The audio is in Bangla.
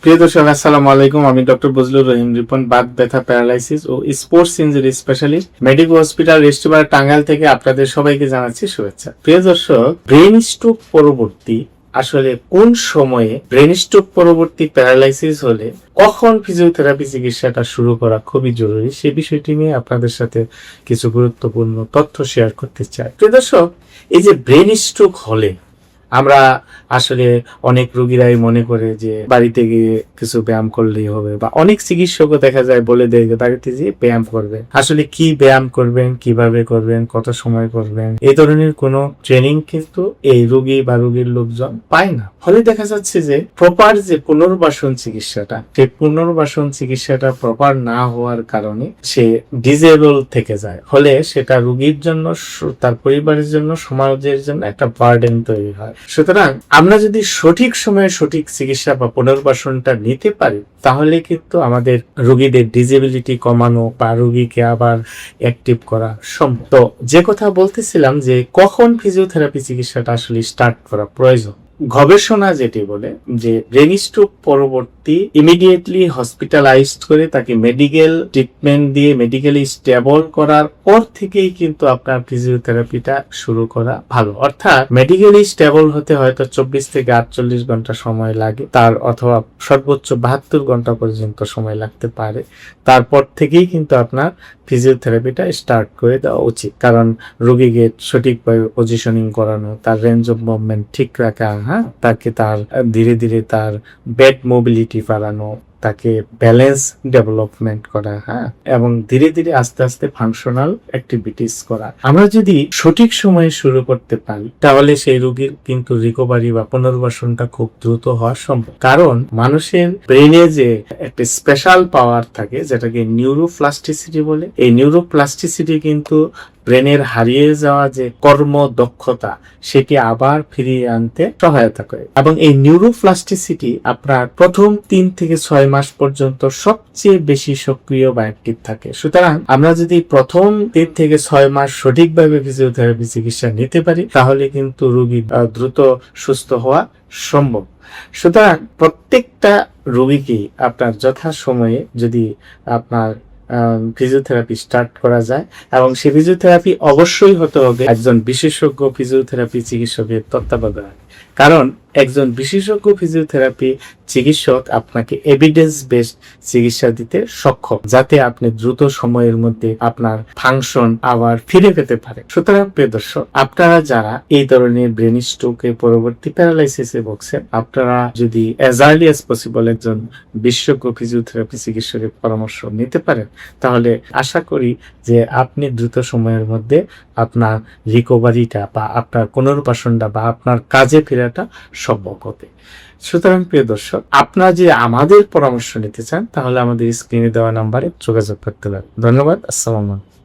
প্রিয় দর্শক, আসসালামু আলাইকুম। আমি ডক্টর বজলুর রহিম রিপন, বাত ব্যথা, প্যারালাইসিস ও sports injury specialist, medical hospital রেস্টুবার, টাঙ্গাইল থেকে আপনাদের সবাইকে জানাচ্ছি শুভেচ্ছা। প্রিয় দর্শক, ব্রেন স্ট্রোক পরবর্তী আসলে কোন সময়ে ব্রেন স্ট্রোক পরবর্তী প্যারালাইসিস হলে কখন ফিজিওথেরাপি চিকিৎসাটা শুরু করা খুবই জরুরি, সে বিষয়টি নিয়ে আপনাদের সাথে কিছু গুরুত্বপূর্ণ তথ্য শেয়ার করতে চাই। প্রিয় দর্শক, এই যে ব্রেন স্ট্রোক হলে আমরা আসলে অনেক রোগীরাই মনে করে যে বাড়িতে গিয়ে কিছু ব্যায়াম করলেই হবে, বা অনেক চিকিৎসকও দেখা যায় বলে দেয় যে বাড়িতে গিয়ে ব্যায়াম করবেন। আসলে কি ব্যায়াম করবেন, কিভাবে করবেন, কত সময় করবেন, এই ধরনের কোনো ট্রেনিং কিন্তু এই রোগী বা রোগীর লোকজন পায় না। ফলে দেখা যাচ্ছে যে প্রপার যে পুনর্বাসন চিকিৎসাটা, সেই পুনর্বাসন চিকিৎসাটা প্রপার না হওয়ার কারণে সে ডিজেবল থেকে যায়। ফলে সেটা রোগীর জন্য, তার পরিবারের জন্য, সমাজের জন্য একটা বার্ডেন তৈরি হয়। সুতরাং আমরা যদি সঠিক সময়ে সঠিক চিকিৎসা বা পুনর্বাসনটা নিতে পারি, তাহলে কিন্তু আমাদের রোগীদের ডিজেবিলিটি কমানো বা রোগীকে আবার অ্যাক্টিভ করা সম্ভব। তো যে কথা বলতেছিলাম যে কখন ফিজিওথেরাপি চিকিৎসাটা আসলে স্টার্ট করা প্রয়োজন, গবেষণা যেটি বলে যে ব্রেন স্ট্রোক পরবর্তী ইমিডিয়েটলি হসপিটালাইজড করে তাকে মেডিকেল ট্রিটমেন্ট দিয়ে মেডিকেলি স্টেবল করার পর থেকেই কিন্তু আপনার ফিজিওথেরাপিটা শুরু করা ভালো। অর্থাৎ মেডিকেলি স্টেবল হতে হয়তো 24 থেকে 48 ঘন্টা সময় লাগে, তার অথবা সর্বোচ্চ 72 ঘন্টা পর্যন্ত সময় লাগতে পারে। তারপর থেকেই কিন্তু আপনার ফিজিওথেরাপিটা স্টার্ট করে দেওয়া উচিত, কারণ রোগীকে সঠিকভাবে পজিশনিং করানো, তার রেঞ্জ অফ মুভমেন্ট ঠিক রাখা, তাকে তার ধীরে ধীরে তার বেড মোবিলিটি বাড়ানো, তাকে ব্যালেন্স ডেভেলপমেন্ট করা, এবং ধীরে ধীরে আস্তে আস্তে ফাংশনাল অ্যাক্টিভিটিস করা। আমরা যদি সঠিক সময়ে শুরু করতে পারি, তাহলে সেই রোগীর কিন্তু রিকভারি বা পুনর্বাসনটা খুব দ্রুত হওয়া সম্ভব। কারণ মানুষের ব্রেনে যে একটা স্পেশাল পাওয়ার থাকে, যেটাকে নিউরোপ্লাস্টিসিটি বলে, এই নিউরোপ্লাস্টিসিটি কিন্তু ব্রেনের হারিয়ে যাওয়া যে কর্ম দক্ষতা, সেটি আবার ফিরিয়ে আনতে সহায়তা করে। এবং এই নিউরোপ্লাস্টিসিটি আপনার প্রথম 3 থেকে 6 মাস পর্যন্ত সবচেয়ে বেশি সক্রিয় বা অ্যাক্টিভ থাকে। সুতরাং আমরা যদি প্রথম 3 থেকে 6 মাস সঠিকভাবে ফিজিওথেরাপি চিকিৎসা নিতে পারি, তাহলে কিন্তু রোগী দ্রুত সুস্থ হওয়া সম্ভব। সুতরাং প্রত্যেকটা রোগীকে আপনার যথাসময়ে যদি আপনার ফিজিওথেরাপি স্টার্ট করা যায়, এবং সেই ফিজিওথেরাপি অবশ্যই হতে হবে একজন বিশেষজ্ঞ ফিজিওথেরাপি চিকিৎসকের তত্ত্বাবধানে। কারণ একজন বিশেষজ্ঞ ফিজিওথেরাপি চিকিৎসক আপনাকে এভিডেন্স বেসড চিকিৎসা দিতে সক্ষম, যাতে আপনি দ্রুত সময়ের মধ্যে আপনার ফাংশন আবার ফিরে পেতে পারেন। সুতরাং প্রিয় দর্শক, আপনারা যারা এই ধরনের ব্রেন স্ট্রোকের পরবর্তী প্যারালাইসিসে ভুগছেন, আপনারা যদি অ্যাজ আর্লি অ্যাজ পসিবল একজন বিশেষজ্ঞ ফিজিওথেরাপি চিকিৎসকের পরামর্শ নিতে পারেন, তাহলে আশা করি যে আপনি দ্রুত সময়ের মধ্যে আপনার রিকভারিটা বা আপনার পুনর্বাসনটা বা আপনার কাজে ফেরাটা সম্ভব হবে। সুতরাং প্রিয় দর্শক, আপনারা যে আমাদের পরামর্শ নিতে চান, তাহলে আমাদের স্ক্রিনে দেওয়া নাম্বারে যোগাযোগ করতে পারেন। ধন্যবাদ। আসসালামু আলাইকুম।